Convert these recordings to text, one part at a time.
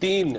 3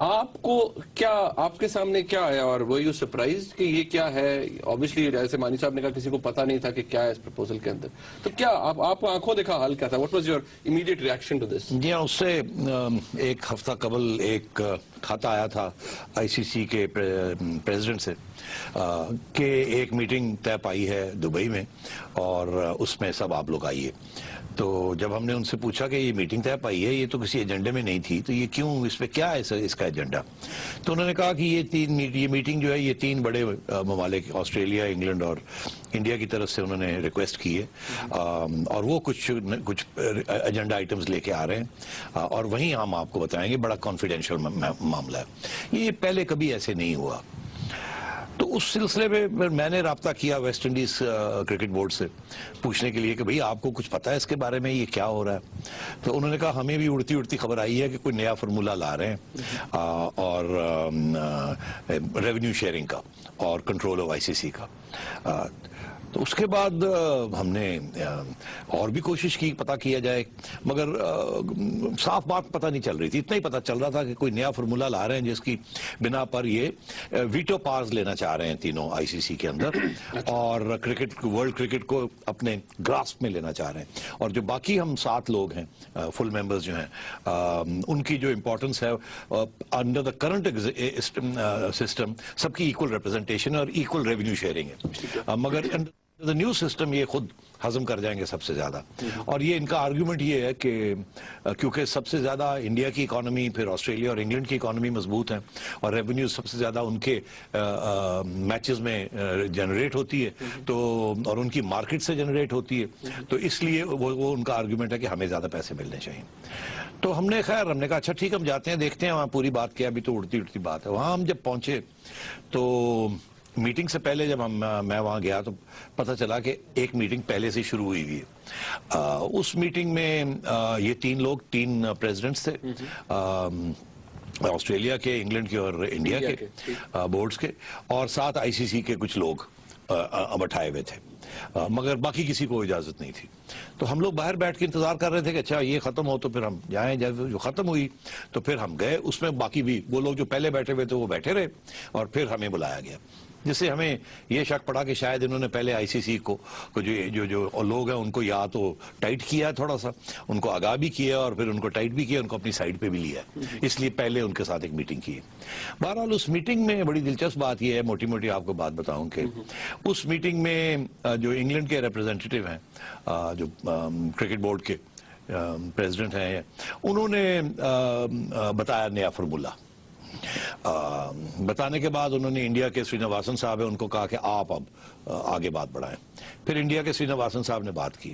آپ کو کیا آپ کے سامنے کیا آیا اور وہ یو سرپرائز کہ یہ کیا ہے؟ آبویسلی جیسے مانی صاحب نے کہا کسی کو پتا نہیں تھا کہ کیا ہے اس پرپوزل کے اندر، تو کیا آپ آنکھوں دیکھا حال کیا تھا؟ What was your immediate reaction to this? جی ہاں، اس سے ایک ہفتہ قبل ایک خط آیا تھا آئی سی سی کے پریزیڈنٹ سے کہ ایک میٹنگ طے پائی ہے دبئی میں اور اس میں سب آپ لوگ آئیے. تو جب ہم نے ان سے پوچھا کہ یہ میٹنگ طے پائی ہے، یہ تو کسی ایجنڈے میں نہیں تھی، تو یہ کیوں، اس پہ کیا ہے اس کا ایجنڈا؟ تو انہوں نے کہا کہ یہ میٹنگ جو ہے یہ 3 بڑے ممالک آسٹریلیا، انگلینڈ اور انڈیا کی طرف سے انہوں نے ریکویسٹ کی ہے اور وہ کچھ ایجنڈا آئٹمز لے کے آ رہے ہیں اور وہیں ہم آپ کو بتائیں گے. بڑا کانفیڈینشیل معاملہ ہے، یہ پہلے کبھی ایسے نہیں ہوا. تو اس سلسلے میں میں نے رابطہ کیا ویسٹ انڈیز کرکٹ بورڈ سے پوچھنے کے لیے کہ بھئی آپ کو کچھ پتا ہے اس کے بارے میں، یہ کیا ہو رہا ہے؟ تو انہوں نے کہا ہمیں بھی اڑتی خبر آئی ہے کہ کوئی نیا فارمولہ لا رہے ہیں اور ریونیو شیئرنگ کا اور کنٹرول آف آئی سی سی کا. تو اس کے بعد ہم نے اور بھی کوشش کی پتہ کیا جائے، مگر صاف بات پتہ نہیں چل رہی تھی. اتنا ہی پتہ چل رہا تھا کہ کوئی نیا فارمولہ لا رہے ہیں جس کی بنا پر یہ ویٹو پاورز لینا چاہ رہے ہیں تینوں آئی سی سی کے اندر اور ورلڈ کرکٹ کو اپنے گراسپ میں لینا چاہ رہے ہیں. اور جو باقی ہم 7 لوگ ہیں فل ممبرز جو ہیں، ان کی جو امپورٹنس ہے انڈر دا کرنٹ سسٹم سب کی ایکول ریپرزنٹیشن اور ایکول ریونیو شیئرنگ ہے، مگر نیو سسٹم یہ خود ہضم کر جائیں گے سب سے زیادہ. اور یہ ان کا آرگیومنٹ یہ ہے کہ کیونکہ سب سے زیادہ انڈیا کی اکانومی، پھر آسٹریلیا اور انگلینڈ کی اکانومی مضبوط ہیں اور ریونیو سب سے زیادہ ان کے میچز میں جنریٹ ہوتی ہے تو اور ان کی مارکیٹ سے جنریٹ ہوتی ہے، تو اس لیے وہ ان کا آرگیومنٹ ہے کہ ہمیں زیادہ پیسے ملنے چاہیے. تو ہم نے کہا اچھا ٹھیک ہم جاتے ہیں دیکھتے ہیں وہاں پوری بات کیا. ابھی تو اڑتی بات ہے. وہاں ہم جب پہنچے تو میٹنگ سے پہلے جب میں وہاں گیا تو پتہ چلا کہ ایک میٹنگ پہلے سے شروع ہوئی ہوئی ہے. اس میٹنگ میں یہ 3 لوگ 3 پریزیڈنٹس تھے، آسٹریلیا کے، انگلینڈ کے اور انڈیا کے بورڈز کے، اور 7 آئی سی سی کے کچھ لوگ بٹھائے ہوئے تھے، مگر باقی کسی کو اجازت نہیں تھی. تو ہم لوگ باہر بیٹھ کے انتظار کر رہے تھے کہ اچھا یہ ختم ہو تو پھر ہم جائیں. جب جو ختم ہوئی تو پھر ہم گئے. اس میں باقی بھی وہ لوگ جو پہلے بیٹھے ہوئے تھے وہ بیٹھے رہے اور پھر ہمیں بلایا گیا، جس سے ہمیں یہ شک پڑا کہ شاید انہوں نے پہلے آئی سی سی کو جو لوگ ہیں ان کو یا تو ٹائٹ کیا ہے، تھوڑا سا ان کو آگاہ بھی کیا اور پھر ان کو ٹائٹ بھی کیا، ان کو اپنی سائڈ پہ بھی لیا ہے، اس لیے پہلے ان کے ساتھ ایک میٹنگ کی. بہرحال اس میٹنگ میں بڑی دلچسپ بات یہ ہے، موٹی موٹی آپ کو بات بتاؤں کہ اس میٹنگ میں جو انگلینڈ کے ریپرزینٹیٹیو ہیں، جو کرکٹ بورڈ کے پریزیڈنٹ ہیں، انہوں نے بتایا نیا فارمولہ. بتانے کے بعد انہوں نے انڈیا کے سرینواسن صاحب ہیں ان کو کہا کہ آپ اب آگے بات بڑھائیں. پھر انڈیا کے سرینواسن صاحب نے بات کی،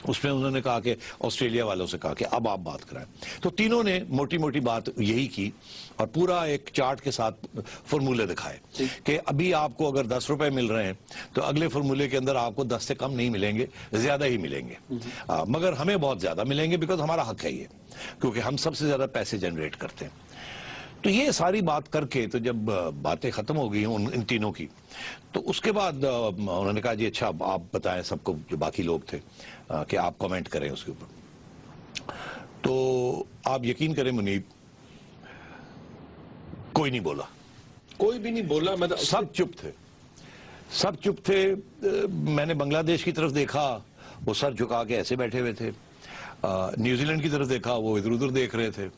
اس میں انہوں نے کہا کہ آسٹریلیا والوں سے کہا کہ اب آپ بات کرائیں. تو تینوں نے موٹی موٹی بات یہی کی اور پورا ایک چارٹ کے ساتھ فارمولے دکھائے کہ ابھی آپ کو اگر 10 روپے مل رہے ہیں تو اگلے فارمولے کے اندر آپ کو 10 سے کم نہیں ملیں گے، زیادہ ہی ملیں گے، مگر ہمیں بہت زیادہ ملیں گے بیکاز ہمارا حق ہے یہ، کیونکہ ہم سب سے زیادہ پیسے جنریٹ کرتے ہیں. تو یہ ساری بات کر کے تو جب باتیں ختم ہو گئی ان تینوں کی، تو اس کے بعد انہوں نے کہا جی اچھا آپ بتائیں سب کو، جو باقی لوگ تھے، کہ آپ کمنٹ کریں اس کے اوپر. تو آپ یقین کریں منیب، کوئی نہیں بولا، کوئی بھی نہیں بولا، مطلب سب چپ تھے. میں نے بنگلہ دیش کی طرف دیکھا، وہ سر جھکا کے ایسے بیٹھے ہوئے تھے. نیوزی لینڈ کی طرف دیکھا، وہ ادھر ادھر دیکھ رہے تھے.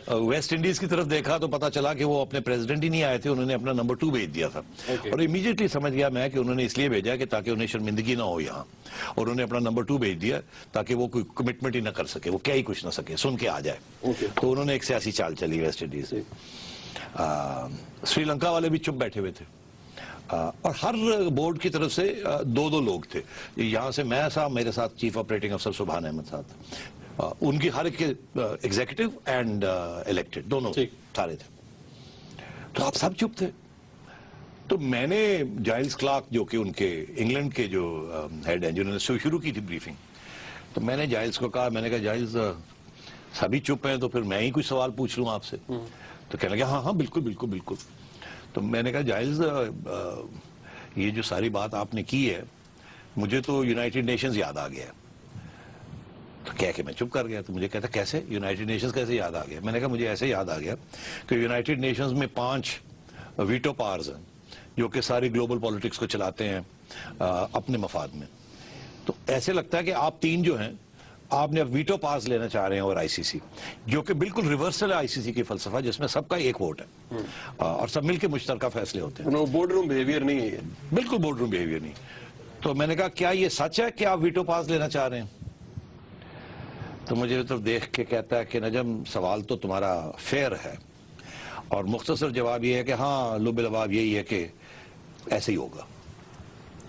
ویسٹ انڈیز کی طرف دیکھا تو پتا چلا کہ وہ اپنے پریزیڈنٹ ہی نہیں آئے تھے، انہوں نے اپنا نمبر 2 بھیج دیا تھا. اور امیڈیٹلی سمجھ گیا میں کہ انہوں نے اس لیے بھیجا کہ تاکہ انہیں شرمندگی نہ ہو یہاں، اور انہوں نے اپنا نمبر 2 بھیج دیا تاکہ وہ کوئی کمٹمنٹ ہی نہ کر سکے، وہ کیا ہی کچھ نہ سکے، سن کے آ جائے. تو انہوں نے ایک سیاسی چال چلی ویسٹ انڈیز سے. سری لنکا والے بھی چپ بیٹھے ہوئے تھے اور ہر بورڈ کی طرف سے 2 لوگ تھے. یہاں سے میں صاحب، میرے ساتھ چیف آپریٹنگ افسر سبحان احمد صاحب، ان کی ہر ایک کے ایگزیکٹو اینڈ الیکٹڈ دونوں سارے تھے. تو آپ سب چپ تھے. تو میں نے جائلز کلارک جو کہ ان کے انگلینڈ کے جو ہیڈ ہیں، جنہوں نے شروع کی تھی بریفنگ، تو میں نے جائلز کو کہا، میں نے کہا جائلز سبھی چپ ہیں تو پھر میں ہی کوئی سوال پوچھ لوں آپ سے. تو کہنے لگا ہاں بالکل بالکل بالکل. تو میں نے کہا جائلز یہ جو ساری بات آپ نے کی ہے، مجھے تو یونائٹڈ نیشنز یاد آ گیا. تو کہہ کے میں چپ کر گیا. تو مجھے کہتا کیسے یونائٹڈ نیشنز کیسے یاد آ گیا؟ میں نے کہا مجھے ایسے یاد آ گیا کہ یونائٹڈ نیشنز میں 5 ویٹو پاورز ہیں جو کہ ساری گلوبل پالیٹکس کو چلاتے ہیں اپنے مفاد میں. تو ایسے لگتا ہے کہ آپ 3 جو ہیں آپ نے اب ویٹو پاس لینا چاہ رہے ہیں اور آئی سی سی, جو کہ بالکل ریورسل ہے آئی سی سی کی فلسفہ, جس میں سب کا ایک ووٹ ہے اور سب مل کے مشترکہ فیصلے ہوتے ہیں. بورڈ روم بیہیویئر نہیں ہے یہ, بالکل بورڈ روم بیہیویئر نہیں. تو میں نے کہا کیا یہ سچ ہے کہ آپ ویٹو پاس لینا چاہ رہے ہیں؟ تو مجھے تو دیکھ کے کہتا ہے کہ نجم سوال تو تمہارا فیئر ہے, اور مختصر جواب یہ ہے کہ ہاں لب لباب یہی ہے کہ ایسے ہی ہوگا.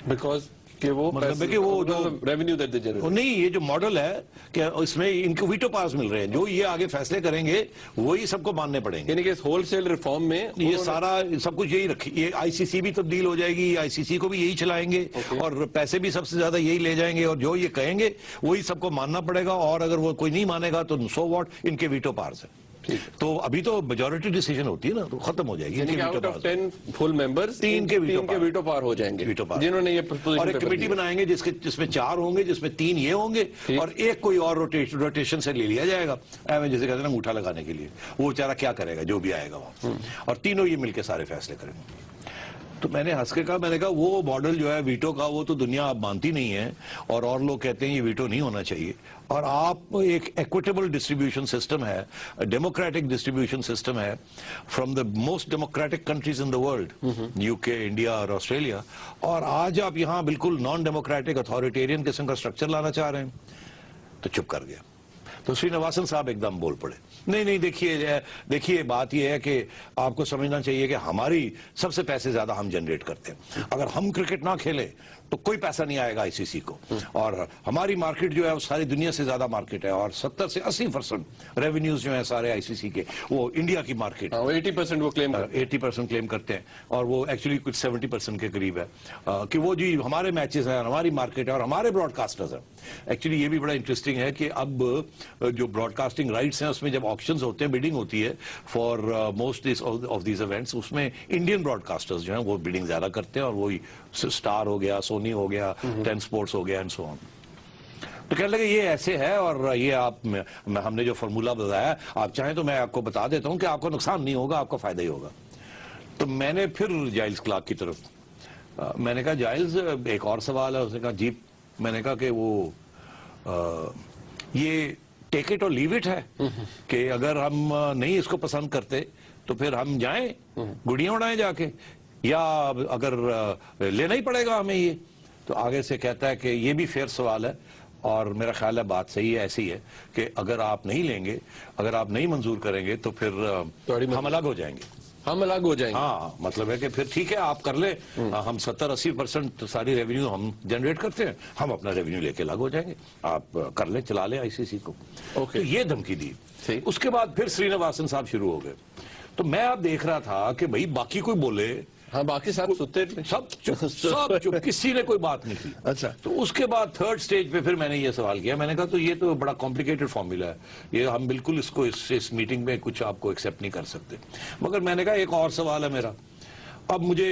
بیکاز کہ وہ مطلب ہے کہ وہ جو ریونیو دیٹ دے جنریٹ, نہیں, یہ جو ماڈل ہے کہ اس میں ان کو ویٹو پاس مل رہے ہیں, جو یہ آگے فیصلے کریں گے وہی سب کو ماننے پڑیں گے. یعنی کہ اس ہول سیل ریفارم میں یہ سارا سب کچھ یہی رکھی, یہ آئی سی سی بھی تبدیل ہو جائے گی, آئی سی سی کو بھی یہی چلائیں گے اور پیسے بھی سب سے زیادہ یہی لے جائیں گے, اور جو یہ کہیں گے وہی سب کو ماننا پڑے گا, اور اگر وہ کوئی نہیں مانے گا تو سو واٹ, ان کے ویٹو پارز ہیں. تو ابھی تو میجورٹی ڈیسیجن ہوتی ہے نا, تو ختم ہو جائے گی. یعنی کہ آؤٹ آف 10 فل ممبرز 3 کے ویٹو پار ہو جائیں گے, ویٹو پار, جنہوں نے یہ اور ایک کمیٹی بنائیں گے جس میں 4 ہوں گے, جس میں 3 یہ ہوں گے اور ایک کوئی اور روٹیشن سے لے لیا جائے گا, جسے کہتے ہیں نا انگوٹھا لگانے کے لیے. وہ بیچارہ کیا کرے گا جو بھی آئے گا وہاں, اور تینوں یہ مل کے سارے فیصلے کریں گے. تو میں نے ہنس کے کہا, میں نے کہا وہ ماڈل جو ہے ویٹو کا وہ تو دنیا اب مانتی نہیں ہے, اور لوگ کہتے ہیں یہ ویٹو نہیں ہونا چاہیے, اور آپ ایک ایکویٹیبل ڈسٹریبیوشن سسٹم ہے, ڈیموکریٹک ڈسٹریبیوشن سسٹم ہے from the most democratic countries in the world, you کے, انڈیا اور آسٹریلیا, اور آج آپ یہاں بالکل نان ڈیموکریٹک اتھارٹیرین قسم کا اسٹرکچر لانا چاہ رہے ہیں. تو چپ کر گیا. تو سرینواسن صاحب ایک دم بول پڑے, نہیں دیکھیے بات یہ ہے کہ آپ کو سمجھنا چاہیے کہ ہماری سب سے پیسے زیادہ ہم جنریٹ کرتے ہیں, اگر ہم کرکٹ نہ کھیلے تو کوئی پیسہ نہیں آئے گا آئی سی سی کو, اور ہماری مارکیٹ جو ہے وہ ساری دنیا سے زیادہ مارکیٹ ہے, اور 70 سے 80% ریونیوز جو ہیں سارے آئی سی سی کے وہ انڈیا کی مارکیٹ, 80% وہ کلیم 80% کلیم کرتے ہیں, اور وہ ایکچولی کچھ 70% کے قریب ہے کہ وہ جی ہمارے میچز ہیں, ہماری مارکیٹ ہے, اور ہمارے براڈ کاسٹرز ہیں. ایکچولی یہ بھی بڑا انٹرسٹنگ ہے کہ اب جو براڈ کاسٹنگ رائٹس ہیں اس میں جب آکشنز ہوتے ہیں, بیڈنگ ہوتی ہے for most of these events, اس میں انڈین براڈ کاسٹرز جو ہیں وہ بیڈنگ زیادہ کرتے ہیں, اور وہی اسٹار ہو گیا, سونی ہو گیا, 10 اسپورٹس ہو گیا, اینڈ سو آن. تو کہنے لگے یہ ایسے ہے, اور یہ آپ ہم نے جو فارمولا بتایا, آپ چاہیں تو میں آپ کو بتا دیتا ہوں کہ آپ کو نقصان نہیں ہوگا, آپ کو فائدہ ہی ہوگا. تو میں نے پھر جائلز کلارک کی طرف, میں نے کہا جائلز ایک اور سوال ہے. اس نے کہا جی. میں نے کہا کہ وہ یہ ٹیک اٹ اور لیو اٹ ہے کہ اگر ہم نہیں اس کو پسند کرتے تو پھر ہم جائیں گڑیاں اڑائیں جا کے, یا اگر لینا ہی پڑے گا ہمیں یہ. تو آگے سے کہتا ہے کہ یہ بھی فیئر سوال ہے, اور میرا خیال ہے بات صحیح ہے, ایسی ہے کہ اگر آپ نہیں لیں گے, اگر آپ نہیں منظور کریں گے تو پھر ہم الگ ہو جائیں گے. ہم الگ ہو جائیں گے. ہاں, مطلب ہے کہ پھر ٹھیک ہے آپ کر لیں, ہم 70-80% ساری ریونیو ہم جنریٹ کرتے ہیں, ہم اپنا ریونیو لے کے الگ ہو جائیں گے, آپ کر لیں, چلا لیں آئی سی سی کو. تو یہ دھمکی دی. اس کے بعد پھر سرینواسن صاحب شروع ہو گئے. تو میں اب دیکھ رہا تھا کہ بھائی باقی کوئی بولے, ہاں باقی سب ستے, سب چپ, کسی نے کوئی بات نہیں کی. اچھا. تو اس کے بعد 3rd سٹیج پہ پھر میں نے یہ سوال کیا, میں نے کہا تو یہ تو بڑا کمپلیکیٹڈ فارمولا ہے, یہ ہم بالکل اس کو اس میٹنگ میں کچھ آپ کو ایکسیپٹ نہیں کر سکتے. مگر میں نے کہا ایک اور سوال ہے میرا. اب مجھے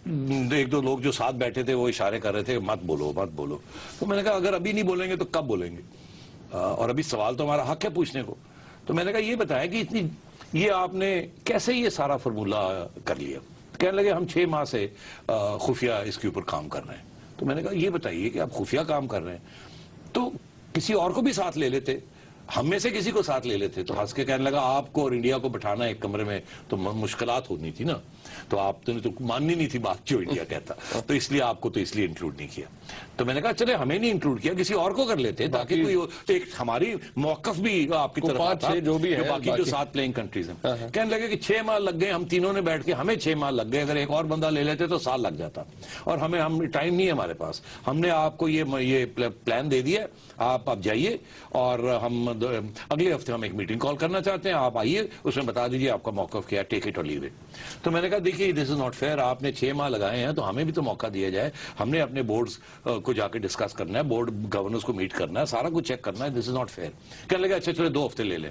1-2 لوگ جو ساتھ بیٹھے تھے وہ اشارے کر رہے تھے مت بولو مت بولو. تو میں نے کہا اگر ابھی نہیں بولیں گے تو کب بولیں گے, اور ابھی سوال تو ہمارا حق ہے پوچھنے کو. تو میں نے کہا یہ بتایا کہ اتنی یہ آپ نے کیسے یہ سارا فارمولا کر لیا. کہنے لگے ہم 6 ماہ سے خفیہ اس کے اوپر کام کر رہے ہیں. تو میں نے کہا یہ بتائیے کہ آپ خفیہ کام کر رہے ہیں تو کسی اور کو بھی ساتھ لے لیتے, ہم میں سے کسی کو ساتھ لے لیتے. تو ہنس کے کہنے لگا آپ کو اور انڈیا کو بٹھانا ایک کمرے میں تو مشکلات ہونی تھی نا, تو آپ نے تو ماننی نہیں تھی بات جو انڈیا کہتا, تو اس لیے آپ کو تو اس لیے انکلوڈ نہیں کیا. تو میں نے کہا چلے ہمیں نہیں انکلوڈ کیا, کسی اور کو کر لیتے تاکہ کوئی ایک ہماری موقف بھی آپ کی طرف آتا, جو باقی جو 7 پلئنگ کنٹریز ہیں. کہنے لگے کہ 6 ماہ لگ گئے, ہم تینوں نے بیٹھ کے, ہمیں 6 ماہ لگ گئے, اگر ایک اور بندہ لے لیتے تو سال لگ جاتا, اور ہم ٹائم نہیں ہے ہمارے پاس. ہم نے آپ کو یہ پلان دے دیا, آپ جائیے, اور ہم اگلے ہفتے ہم ایک میٹنگ کال کرنا چاہتے ہیں, آپ آئیے, اس میں بتا دیجیے آپ کا موقف کیا ہے, ٹیک اٹ اور لیو اٹ. تو میں نے کہا دیکھیے دس از ناٹ فیئر, آپ نے 6 ماہ لگائے ہیں تو ہمیں بھی تو موقع دیا جائے, ہم نے اپنے بورڈز کو جا کے ڈسکس کرنا ہے, بورڈ گورنرز کو میٹ کرنا ہے, سارا کچھ چیک کرنا ہے, دس از ناٹ فیئر. کہنے لگے اچھا چلے 2 ہفتے لے لیں.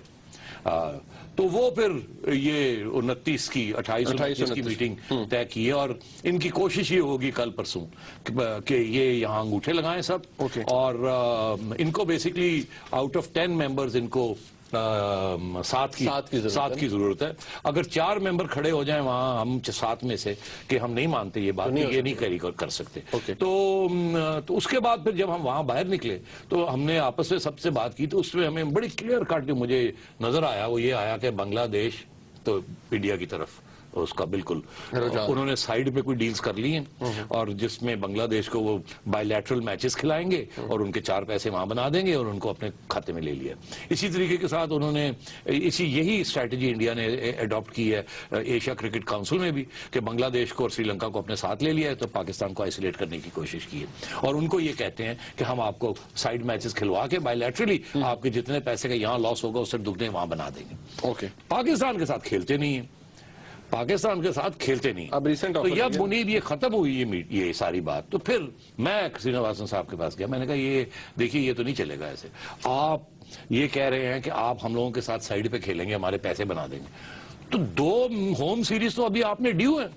تو وہ پھر یہ 29 کی 28 کی میٹنگ طے کی ہے اور ان کی کوشش یہ ہوگی کل پرسوں کہ یہ یہاں انگوٹھے لگائیں سب اور ان کو بیسکلی آؤٹ آف 10 ممبرز ان کو 7 کی ضرورت ہے. اگر 4 ممبر کھڑے ہو جائیں وہاں ہم 7 میں سے کہ ہم نہیں مانتے یہ بات یہ نہیں کر سکتے تو اس کے بعد پھر جب ہم وہاں باہر نکلے تو ہم نے آپس میں سب سے بات کی تو اس میں ہمیں بڑی کلیئر کٹ جو مجھے نظر آیا وہ یہ آیا کہ بنگلہ دیش تو انڈیا کی طرف اس کا بالکل انہوں نے سائیڈ پہ کوئی ڈیلز کر لی ہیں اور جس میں بنگلہ دیش کو وہ بائی لیٹرل میچز کھلائیں گے اور ان کے 4 پیسے وہاں بنا دیں گے اور ان کو اپنے کھاتے میں لے لیا. اسی طریقے کے ساتھ انہوں نے یہی اسٹریٹجی انڈیا نے اڈاپٹ کی ہے ایشیا کرکٹ کاؤنسل میں بھی کہ بنگلہ دیش کو اور سری لنکا کو اپنے ساتھ لے لیا ہے تو پاکستان کو آئسولیٹ کرنے کی کوشش کی ہے اور ان کو یہ کہتے ہیں کہ ہم آپ کو سائیڈ میچز کھلوا کے بائی لیٹرلی آپ کے جتنے پیسے کا یہاں لاس ہوگا اس سے دگنے وہاں بنا دیں گے. پاکستان کے ساتھ کھیلتے نہیں ہیں اب ریسنٹ تو جب منیب یہ ختم ہوئی یہ ساری بات تو پھر میں سرینواسن صاحب کے پاس گیا. میں نے کہا یہ دیکھیے یہ تو نہیں چلے گا ایسے. آپ یہ کہہ رہے ہیں کہ آپ ہم لوگوں کے ساتھ سائیڈ پہ کھیلیں گے ہمارے پیسے بنا دیں گے تو 2 ہوم سیریز تو ابھی آپ نے ڈیو ہے.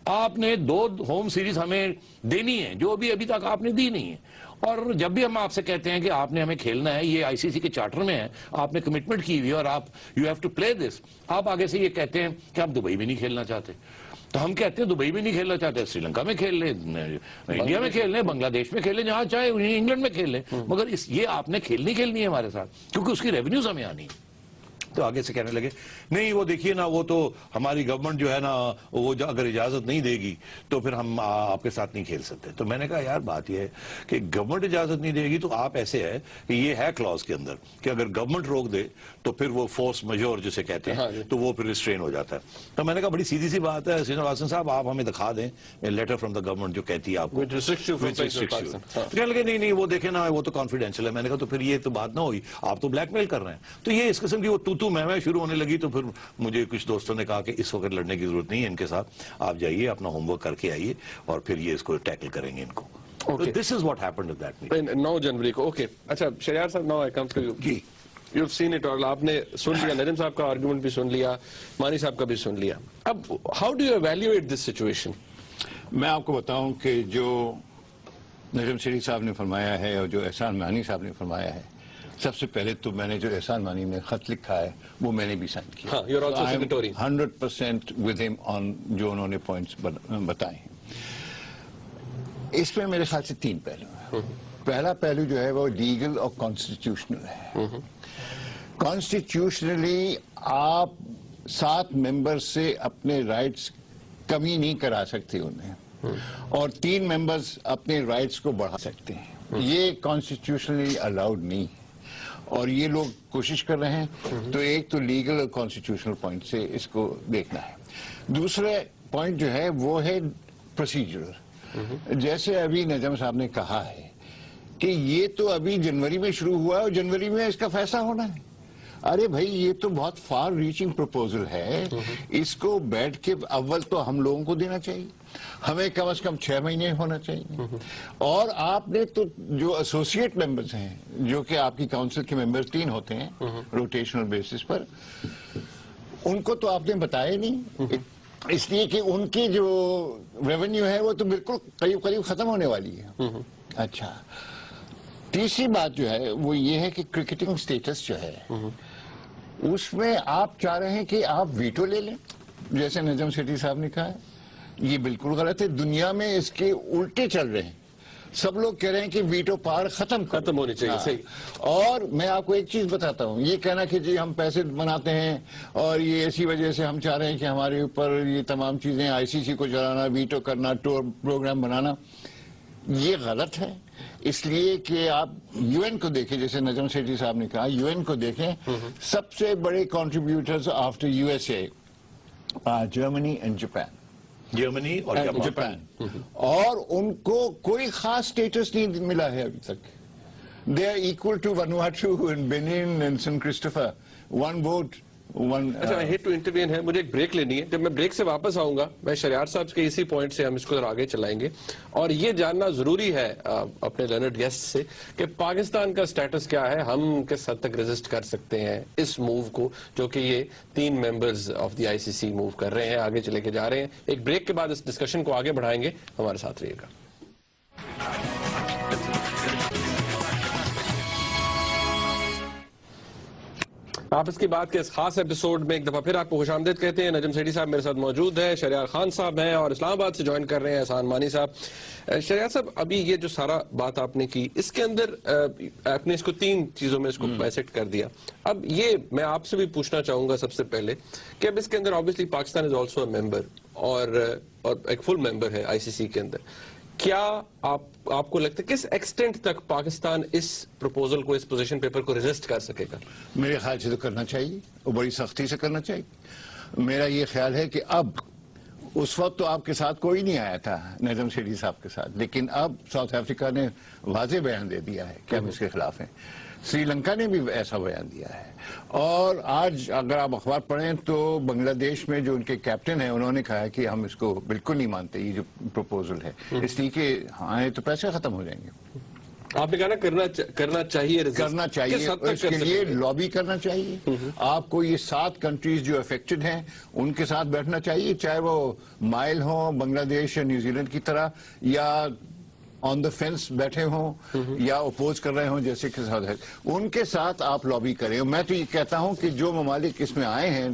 آپ نے 2 ہوم سیریز ہمیں دینی ہے جو ابھی تک آپ نے دی نہیں ہے اور جب بھی ہم آپ سے کہتے ہیں کہ آپ نے ہمیں کھیلنا ہے یہ ICC کے چارٹر میں ہے آپ نے کمٹمنٹ کی ہوئی ہے اور آپ یو ہیو ٹو پلے دس آپ آگے سے یہ کہتے ہیں کہ آپ دبئی میں نہیں کھیلنا چاہتے تو ہم کہتے ہیں دبئی میں نہیں کھیلنا چاہتے سری لنکا میں کھیل لیں انڈیا میں کھیل لیں بنگلہ دیش میں کھیل لیں جہاں چاہے انگلینڈ میں کھیل لیں مگر یہ آپ نے کھیلنی ہے ہمارے ساتھ کیونکہ اس کی ریونیوز ہمیں آنی ہے. تو آگے سے کہنے لگے نہیں وہ دیکھیے نا وہ تو ہماری گورنمنٹ جو ہے نا وہ اگر اجازت نہیں دے گی تو پھر ہم آپ کے ساتھ نہیں کھیل سکتے. تو میں نے کہا یار بات یہ ہے کہ گورنمنٹ اجازت نہیں دے گی تو آپ ایسے ہے کہ یہ ہے کلاس کے اندر کہ اگر گورنمنٹ روک دے تو پھر وہ فورس میجور جسے کہتے ہیں تو وہ پھر ریسٹرین ہو جاتا ہے. تو میں نے کہا بڑی سیدھی سی بات ہے سرینواسن صاحب آپ ہمیں دکھا دیں لیٹر فرام دا گورنمنٹ جو کہتی ہے آپ کو کہنے لگے نہیں وہ دیکھیں نا وہ تو کانفیڈینشیل ہے. میں نے کہا تو پھر یہ تو بات نہ ہوئی آپ تو بلیک میل کر رہے ہیں. تو یہ اس قسم کی وہ تو میں شروع ہونے لگی تو پھر مجھے کچھ دوستوں نے کہا کہ اس وقت لڑنے کی ضرورت نہیں ہے ان کے ساتھ آپ جائیے اپنا ہوم ورک کر کے آئیے اور پھر یہ اس کو ٹیکل کریں گے ان کو. This is what happened at that meeting. 9 جنوری کو اوکے اچھا شہریار صاحب now I come to you. G You've seen it all. آپ نے سن لیا ندیم صاحب کا آرگومنٹ بھی سن لیا مانی صاحب کا بھی سن لیا. اب how do you evaluate this situation? میں آپ کو بتاؤں کہ جو ندیم شریف صاحب نے فرمایا ہے اور جو احسان مانی صاحب نے فرمایا ہے سب سے پہلے تو میں نے جو احسان مانی نے خط لکھا ہے وہ میں نے بھی سائن کیا. ہاں you're also signatory. 100% with him on جو انہوں نے پوائنٹس بتائے ہیں. اس میں میرے خیال سے 3 پہلو ہیں. پہلا پہلو جو ہے وہ لیگل اور کانسٹیٹیوشنل ہے. کانسٹیٹیوشنلی آپ 7 ممبر سے اپنے رائٹس کمی نہیں کرا سکتے انہیں اور 3 ممبرز اپنے رائٹس کو بڑھا سکتے ہیں. یہ کانسٹیٹیوشنلی الاؤڈ نہیں اور یہ لوگ کوشش کر رہے ہیں. تو ایک تو لیگل اور کانسٹیٹیوشنل پوائنٹ سے اس کو دیکھنا ہے. دوسرا پوائنٹ جو ہے وہ ہے پروسیجرل. جیسے ابھی نجم صاحب نے کہا ہے کہ یہ تو ابھی جنوری میں شروع ہوا ہے اور جنوری میں اس کا فیصلہ ہونا ہے. ارے بھائی یہ تو بہت فار ریچنگ پروپوزل ہے. اس کو بیٹھ کے اول تو ہم لوگوں کو دینا چاہیے ہمیں کم از کم 6 مہینے ہونا چاہیے. اور آپ نے تو جو ایسوسیٹ ممبرز ہیں جو کہ آپ کی کاؤنسل کے ممبرز 3 ہوتے ہیں روٹیشنل بیسس پر ان کو تو آپ نے بتایا نہیں اس لیے کہ ان کی جو ریونیو ہے وہ تو بالکل قریب ختم ہونے والی ہے. اچھا تیسری بات جو ہے وہ یہ ہے کہ کرکٹنگ سٹیٹس جو ہے اس میں آپ چاہ رہے ہیں کہ آپ ویٹو لے لیں جیسے نجم سیٹھی صاحب نے کہا ہے. یہ بالکل غلط ہے. دنیا میں اس کے الٹے چل رہے ہیں. سب لوگ کہہ رہے ہیں کہ ویٹو پاور ختم ہونی چاہیے. صحیح. اور میں آپ کو ایک چیز بتاتا ہوں یہ کہنا کہ جی ہم پیسے بناتے ہیں اور یہ اسی وجہ سے ہم چاہ رہے ہیں کہ ہمارے اوپر یہ تمام چیزیں ICC کو چلانا ویٹو کرنا ٹور پروگرام بنانا یہ غلط ہے. اس لیے کہ آپ UN کو دیکھیں جیسے نجم سیٹھی صاحب نے کہا UN کو دیکھیں سب سے بڑے contributors after USA Germany and Germany اور جاپان اور ان کو کوئی خاص سٹیٹس نہیں ملا ہے ابھی تک. They are equal to Vanuatu and Benin and St. Christopher. 1 vote اچھا I hate to intervene ہے, مجھے ایک بریک لینی ہے. جب میں بریک سے واپس آؤں گا میں شریار صاحب کے اسی پوائنٹ سے ہم اس کو آگے چلائیں گے, اور یہ جاننا ضروری ہے اپنے لرنڈ گیسٹ سے کہ پاکستان کا سٹیٹس کیا ہے, ہم کس حد تک ریزسٹ کر سکتے ہیں اس موو کو جو کہ یہ 3 members of the ICC move کر رہے ہیں, آگے چلے کے جا رہے ہیں. ایک بریک کے بعد اس ڈسکشن کو آگے بڑھائیں گے, ہمارے ساتھ رہیے گا. آپ اس کی بات کے اس خاص ایپیسوڈ میں ایک دفعہ پھر آپ کو خوش آمدید کہتے ہیں. نجم سیٹھی صاحب میرے ساتھ موجود ہیں, شہریار خان صاحب ہیں, اور اسلام آباد سے جوائن کر رہے ہیں احسان مانی صاحب. شہریار صاحب, ابھی یہ جو سارا بات آپ نے کی اس کے اندر آپ نے اس کو 3 چیزوں میں اس کو بیسٹ کر دیا. اب یہ میں آپ سے بھی پوچھنا چاہوں گا سب سے پہلے کہ اب اس کے اندر obviously Pakistan is also a member, اور ایک فل ممبر ہے ICC کے اندر. کیا آپ کو لگتا ہے کس ایکسٹینٹ تک پاکستان اس پروپوزل کو, اس پوزیشن پیپر کو ریزسٹ کر سکے گا؟ میرے خیال سے تو کرنا چاہیے, اور بڑی سختی سے کرنا چاہیے. میرا یہ خیال ہے کہ اب, اس وقت تو آپ کے ساتھ کوئی نہیں آیا تھا نجم سیٹھی صاحب کے ساتھ, لیکن اب ساؤتھ افریقہ نے واضح بیان دے دیا ہے کہ ہم اس کے خلاف ہیں. سری لنکا نے بھی ایسا بیان دیا ہے, اور آج اگر آپ اخبار پڑھیں تو بنگلہ دیش میں جو ان کے کیپٹن ہیں انہوں نے کہا ہے کہ ہم اس کو بالکل نہیں مانتے یہ جو پروپوزل ہے, اس لیے کہ ہاں تو پیسے ختم ہو جائیں گے. آپ نے کہا نا کرنا چاہیے, کرنا چاہیے, اس کے لیے لابی کرنا چاہیے. آپ کو یہ 7 کنٹریز جو افیکٹڈ ہیں ان کے ساتھ بیٹھنا چاہیے, چاہے وہ مائل ہوں بنگلہ دیش یا نیوزی لینڈ کی طرح, یا آن دا فینس بیٹھے ہوں, یا اپوز کر رہے ہوں جیسے کہ ان کے ساتھ آپ لابی کریں. میں تو یہ کہتا ہوں کہ جو ممالک اس میں آئے ہیں,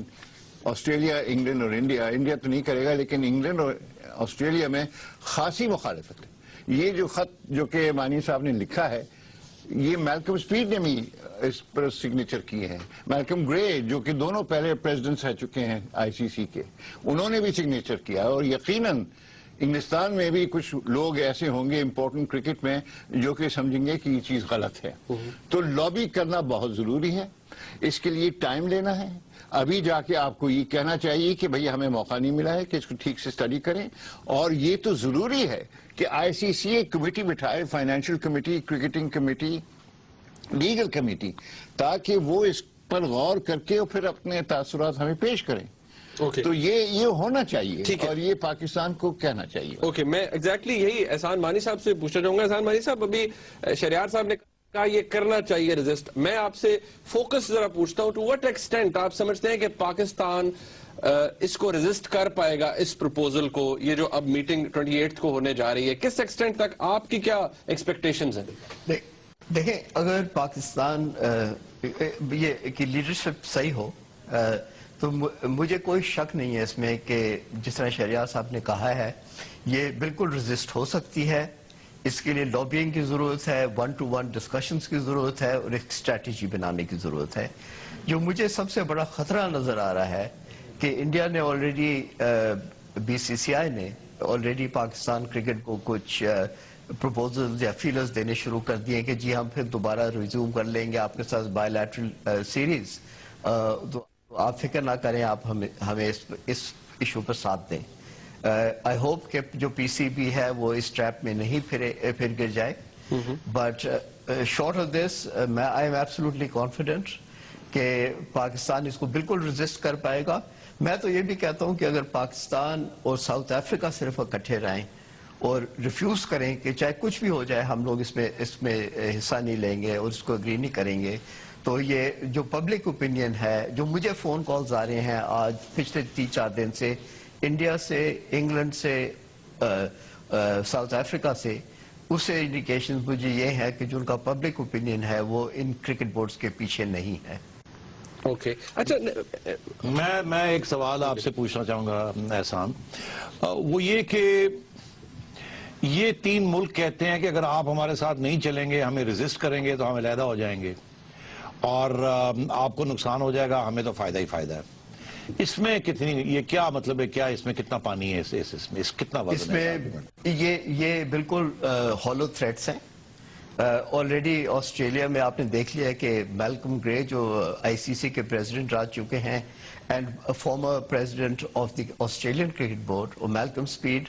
آسٹریلیا, انگلینڈ اور انڈیا تو نہیں کرے گا, لیکن انگلینڈ اور آسٹریلیا میں خاصی مخالفت ہے. یہ جو خط جو کہ مانی صاحب نے لکھا ہے, یہ میلکم اسپیڈ نے بھی اس پر سگنیچر کیے ہیں. میلکم گرے جو کہ دونوں پہلے پریزیڈنٹس رہ چکے ہیں ICC کے, انہوں نے بھی سگنیچر کیا. اور یقیناً انگلستان میں بھی کچھ لوگ ایسے ہوں گے امپورٹنٹ کرکٹ میں جو کہ سمجھیں گے کہ یہ چیز غلط ہے. تو لابی کرنا بہت ضروری ہے, اس کے لیے ٹائم لینا ہے. ابھی جا کے آپ کو یہ کہنا چاہیے کہ بھئی ہمیں موقع نہیں ملا ہے کہ اس کو ٹھیک سے اسٹڈی کریں, اور یہ تو ضروری ہے کہ ICC ایک کمیٹی بٹھائے, financial committee, cricketing committee, legal committee, تاکہ وہ اس پر غور کر کے اور پھر اپنے تاثرات ہمیں پیش کریں. تو یہ ہونا چاہیے, اور یہ پاکستان کو کہنا چاہیے. میں ایگزیکٹلی یہی احسان مانی صاحب سے پوچھنا چاہوں گا. احسان مانی صاحب, ابھی شریار صاحب نے کہا یہ کرنا چاہیے ریزسٹ, میں آپ سے فوکس ذرا پوچھتا ہوں, ٹو وٹ ایکسٹینٹ آپ سمجھتے ہیں کہ پاکستان اس کو ریزسٹ کر پائے گا, اس پروپوزل کو, یہ جو اب میٹنگ 28 کو ہونے جا رہی ہے, کس ایکسٹینٹ تک آپ کی کیا ایکسپیکٹیشنز ہیں؟ دیکھیں, اگر پاکستان کی لیڈرشپ صحیح ہو تو مجھے کوئی شک نہیں ہے اس میں کہ جس طرح شہریار صاحب نے کہا ہے یہ بالکل ریزسٹ ہو سکتی ہے. اس کے لیے لابینگ کی ضرورت ہے, 1-to-1 ڈسکشنز کی ضرورت ہے, اور ایک اسٹریٹجی بنانے کی ضرورت ہے. جو مجھے سب سے بڑا خطرہ نظر آ رہا ہے کہ انڈیا نے آلریڈی, BCCI نے آلریڈی پاکستان کرکٹ کو کچھ پروپوزلز یا فیلرز دینے شروع کر دیے کہ جی ہم پھر دوبارہ ریزیوم کر لیں گے آپ کے ساتھ بائی لیٹرل سیریز, تو آپ فکر نہ کریں, آپ ہمیں اس ایشو پر ساتھ دیں. آئی ہوپ کہ جو PCB ہے وہ اس ٹریپ میں نہیں پھر گر جائے, but short of this I am absolutely confident کہ پاکستان اس کو بالکل ریزسٹ کر پائے گا. میں تو یہ بھی کہتا ہوں کہ اگر پاکستان اور ساؤتھ افریقہ صرف اکٹھے رہیں اور ریفیوز کریں کہ چاہے کچھ بھی ہو جائے ہم لوگ اس میں حصہ نہیں لیں گے اور اس کو اگری نہیں کریں گے, تو یہ جو پبلک اوپینین ہے, جو مجھے فون کالز آ رہے ہیں آج پچھلے 3-4 دن سے انڈیا سے, انگلینڈ سے, ساؤتھ افریقہ سے, اس سے انڈیکیشن مجھے یہ ہے کہ جو ان کا پبلک اوپینین ہے وہ ان کرکٹ بورڈز کے پیچھے نہیں ہے. اچھا, میں ایک سوال آپ سے پوچھنا چاہوں گا احسان, وہ یہ کہ یہ 3 ملک کہتے ہیں کہ اگر آپ ہمارے ساتھ نہیں چلیں گے, ہمیں ریزسٹ کریں گے تو ہم علیحدہ ہو جائیں گے, اور آپ کو نقصان ہو جائے گا, ہمیں تو فائدہ ہی فائدہ ہے. اس میں کتنی, یہ کیا مطلب ہے, کیا اس میں کتنا پانی ہے, اس میں کتنا وزن ہے؟ اس میں یہ بالکل ہالو تھریٹس ہیں. آلریڈی آسٹریلیا میں آپ نے دیکھ لیا کہ میلکم گرے جو ICC کے پریزیڈنٹ رہ چکے ہیں, and former president of the Australian cricket board, اور میلکم اسپیڈ,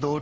2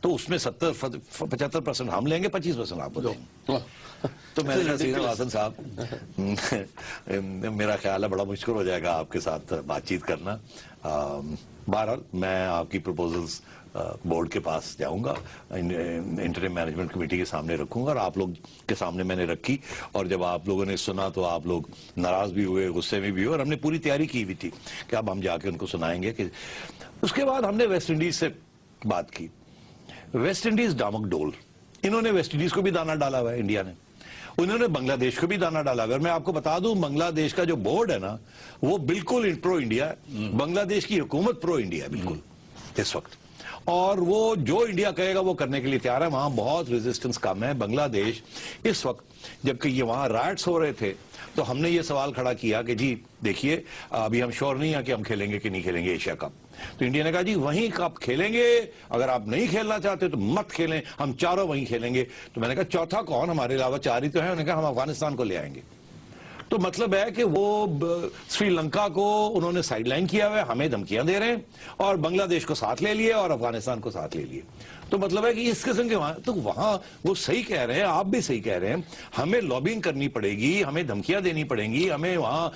تو اس میں 75% ہم لیں گے, 25% آپ کو دیں گے. تو میں نے کہا سینئر حسن صاحب میرا خیال ہے بڑا مشکل ہو جائے گا آپ کے ساتھ بات چیت کرنا. بہرحال میں آپ کی پروپوزلز بورڈ کے پاس جاؤں گا, انٹریم مینجمنٹ کمیٹی کے سامنے رکھوں گا, اور آپ لوگ کے سامنے میں نے رکھی, اور جب آپ لوگوں نے سنا تو آپ لوگ ناراض بھی ہوئے, غصے میں بھی ہوئے, اور ہم نے پوری تیاری کی ہوئی تھی کہ اب ہم جا کے ان کو سنائیں گے. کہ اس کے بعد ہم نے ویسٹ انڈیز سے بات کی. ویسٹ انڈیز ڈامک ڈول, انہوں نے ویسٹ انڈیز کو بھی دانا ڈالا ہوا ہے, انڈیا نے, انہوں نے بنگلہ دیش کو بھی دانا ڈالا ہوا ہے. اور میں آپ کو بتا دوں بنگلہ دیش کا جو بورڈ ہے نا وہ بالکل پرو انڈیا ہے, بنگلہ دیش کی حکومت پرو انڈیا ہے بالکل اس وقت, اور وہ جو انڈیا کہے گا وہ کرنے کے لیے تیار ہے. وہاں بہت ریزسٹنس کم ہے. بنگلہ دیش اس وقت جبکہ یہ وہاں رائٹس ہو رہے تھے تو ہم نے یہ سوال کھڑا کیا کہ جی دیکھیے ابھی ہم شور نہیں ہیں کہ ہم کھیلیں گے کہ نہیں کھیلیں گے ایشیا کپ. تو انڈیا نے کہا جی وہیں آپ کھیلیں گے, اگر آپ نہیں کھیلنا چاہتے تو مت کھیلیں, ہم چاروں وہیں کھیلیں گے. تو میں نے کہا چوتھا کون, ہمارے علاوہ 4 ہی تو ہیں. انہوں نے کہا ہم افغانستان کو لے آئیں گے. تو مطلب ہے کہ وہ سری لنکا کو انہوں نے سائیڈ لائن کیا ہوا ہے, ہمیں دھمکیاں دے رہے ہیں, اور بنگلہ دیش کو ساتھ لے لیے اور افغانستان کو ساتھ لے لیے. تو مطلب ہے کہ اس قسم کے وہاں وہ صحیح کہہ رہے ہیں, آپ بھی صحیح کہہ رہے ہیں, ہمیں لابنگ کرنی پڑے گی, ہمیں دھمکیاں دینی پڑیں گی, ہمیں وہاں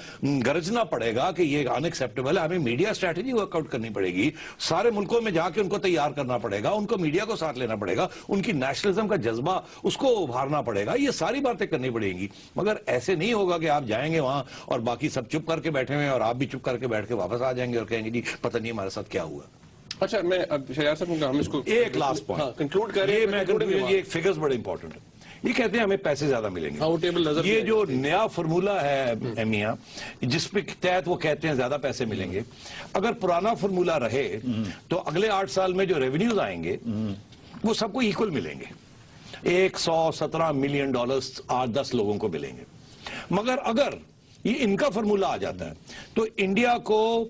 گرجنا پڑے گا کہ یہ ان ایکسیپٹیبل ہے, ہمیں میڈیا اسٹریٹجی ورک آؤٹ کرنی پڑے گی, سارے ملکوں میں جا کے ان کو تیار کرنا پڑے گا, ان کو میڈیا کو ساتھ لینا پڑے گا, ان کی نیشنلزم کا جذبہ اس کو ابھارنا پڑے گا, یہ ساری باتیں کرنی پڑیں گی. مگر ایسے نہیں ہوگا کہ آپ جائیں گے وہاں اور باقی سب چپ کر کے بیٹھے ہوئے اور آپ بھی چپ کر کے بیٹھ کے واپس آ جائیں گے اور کہیں گے جی پتہ نہیں ہمارے ساتھ کیا ہوا. اچھا میں اب شہریار صاحب ہم اس کو ایک لاسٹ پوائنٹ کنکلوڈ کریں. یہ فگرز بڑے امپورٹنٹ ہیں. یہ کہتے ہیں ہمیں پیسے زیادہ ملیں گے. یہ جو نیا فرمولا ہے میاں جس پہ تحت وہ کہتے ہیں زیادہ پیسے ملیں گے, اگر پرانا فرمولا رہے تو اگلے 8 سال میں جو ریونیوز آئیں گے وہ سب کو ایکول ملیں گے. $117 ملین 8-10 لوگوں کو ملیں گے. مگر اگر یہ ان کا فرمولا آ جاتا ہے تو انڈیا کو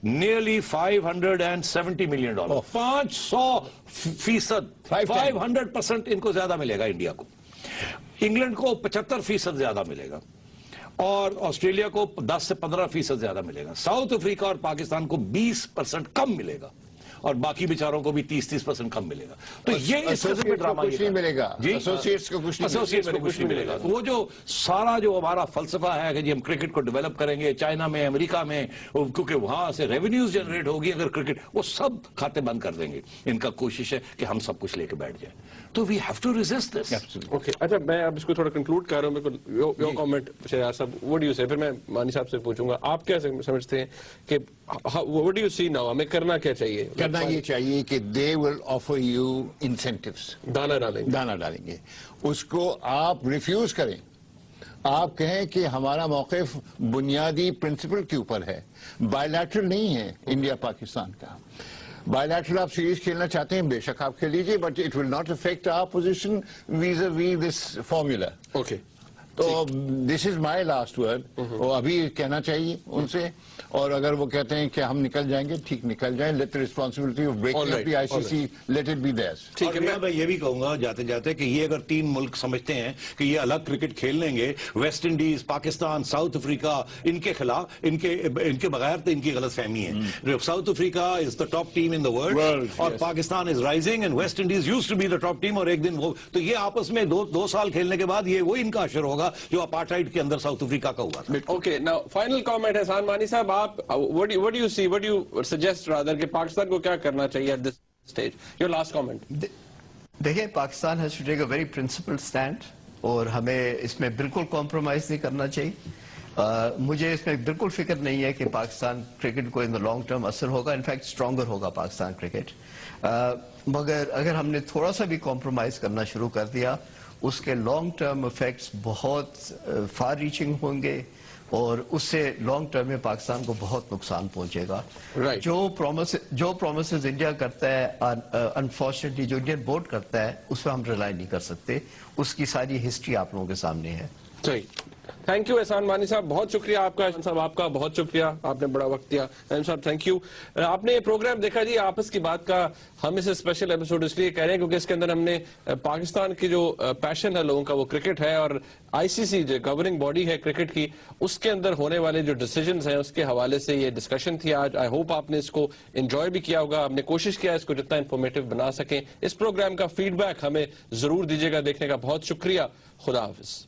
نیئرلی $570 ملین, 500% ان کو زیادہ ملے گا انڈیا کو. انگلینڈ کو 75% زیادہ ملے گا, اور آسٹریلیا کو 10 سے 15% زیادہ ملے گا. ساؤتھ افریقہ اور پاکستان کو 20% کم ملے گا, اور باقی بیچاروں کو بھی 30% کم ملے گا. تو یہ اس قسم میں ڈرامہ کچھ نہیں ملے گا, ایسوسیٹس کو کچھ نہیں ملے گا. وہ جو سارا جو ہمارا فلسفہ ہے کہ جی ہم کرکٹ کو ڈیولپ کریں گے چائنا میں, امریکہ میں, کیونکہ وہاں سے ریونیوز جنریٹ ہوگی اگر کرکٹ, وہ سب کھاتے بند کر دیں گے. ان کا کوشش ہے کہ ہم سب کچھ لے کے بیٹھ جائیں. تو we have to resist this. Okay اچھا میں اب اس کو تھوڑا کنکلوڈ کر رہا ہوں. میرے کو یور کامنٹ شہریار صاحب, وٹ ڈو یو سے, پھر میں مانی صاحب سے پوچھوں گا آپ کیا سمجھتے ہیں کہ what do you see now, ہمیں کرنا کیا چاہیے؟ کرنا یہ چاہیے کہ they will offer you incentives. دانا ڈالیں گے. اس کو آپ ریفیوز کریں, آپ کہیں کہ ہمارا موقف بنیادی پرنسپل کے اوپر ہے, بائیلیٹرل نہیں ہے انڈیا پاکستان کا. بائیلیٹرل آپ سیریز کھیلنا چاہتے ہیں بے شک آپ کھیل لیجیے, but it will not affect our position vis this formula. Okay تو this is my last word. وہ ابھی کہنا چاہیے ان سے, اور اگر وہ کہتے ہیں کہ ہم نکل جائیں گے, ٹھیک نکل جائیں. Let responsibility of breaking up the I C C, let it be theirs. ٹھیک ہے. میں یہ بھی کہوں گا جاتے جاتے کہ یہ اگر 3 ملک سمجھتے ہیں کہ یہ الگ کرکٹ کھیل لیں گے, West Indies, Pakistan, South Africa, ان کے خلاف ان کے بغیر تو ان کی غلط فہمی ہے. South Africa is the top team in the world, اور Pakistan is rising, and West Indies used to be the top team, اور ایک دن وہ, تو یہ آپس میں 2 سال کھیلنے کے بعد یہ وہ ان کا اشر ہوگا جو اپارٹھائڈ کے اندر ساؤتھ افریقہ کا ہوا تھا. اوکے ناؤ فائنل کامنٹ ہے سان مانی صاحب, آپ what do you see, what do you suggest rather کہ پاکستان کو کیا کرنا چاہیے at this stage? Your last comment. دیکھیں Pakistan has to take a very principled stand, اور ہمیں اس میں بالکل کمپرومائز نہیں کرنا چاہیے. مجھے اس میں بالکل فکر نہیں ہے کہ پاکستان کرکٹ کو ان دا لانگ ٹرم اثر ہوگا, انفیکٹ اسٹرانگر ہوگا پاکستان کرکٹ. مگر اگر ہم نے تھوڑا سا بھی کمپرومائز کرنا شروع کر دیا, اس کے لانگ ٹرم افیکٹس بہت فار ریچنگ ہوں گے, اور اس سے لانگ ٹرم میں پاکستان کو بہت نقصان پہنچے گا. جو پرومسز انڈیا کرتا ہے, انفارچونیٹلی جو انڈین بورڈ کرتا ہے, اس پہ ہم ریلائی نہیں کر سکتے. اس کی ساری ہسٹری آپ لوگوں کے سامنے ہے. صحیح. تھینک یو احسان مانی صاحب، بہت شکریہ آپ کا. صاحب آپ کا بہت شکریہ، آپ نے بڑا وقت دیا. نعیم صاحب تھینک یو. آپ نے یہ پروگرام دیکھا جی آپس کی بات کا. ہم اسے اسپیشل ایپیسوڈ اس لیے کہہ رہے ہیں کیونکہ اس کے اندر ہم نے پاکستان کی جو پیشن ہے لوگوں کا وہ کرکٹ ہے، اور آئی سی سی جو گورننگ باڈی ہے کرکٹ کی، اس کے اندر ہونے والے جو ڈیسیجنز ہیں اس کے حوالے سے یہ ڈسکشن تھی آج. آئی ہوپ آپ نے اس کو انجوائے بھی کیا ہوگا. ہم نے کوشش کیا اس کو جتنا انفارمیٹو بنا سکیں. اس پروگرام کا فیڈ بیک ہمیں ضرور دیجیے گا. دیکھنے کا بہت شکریہ. خدا حافظ.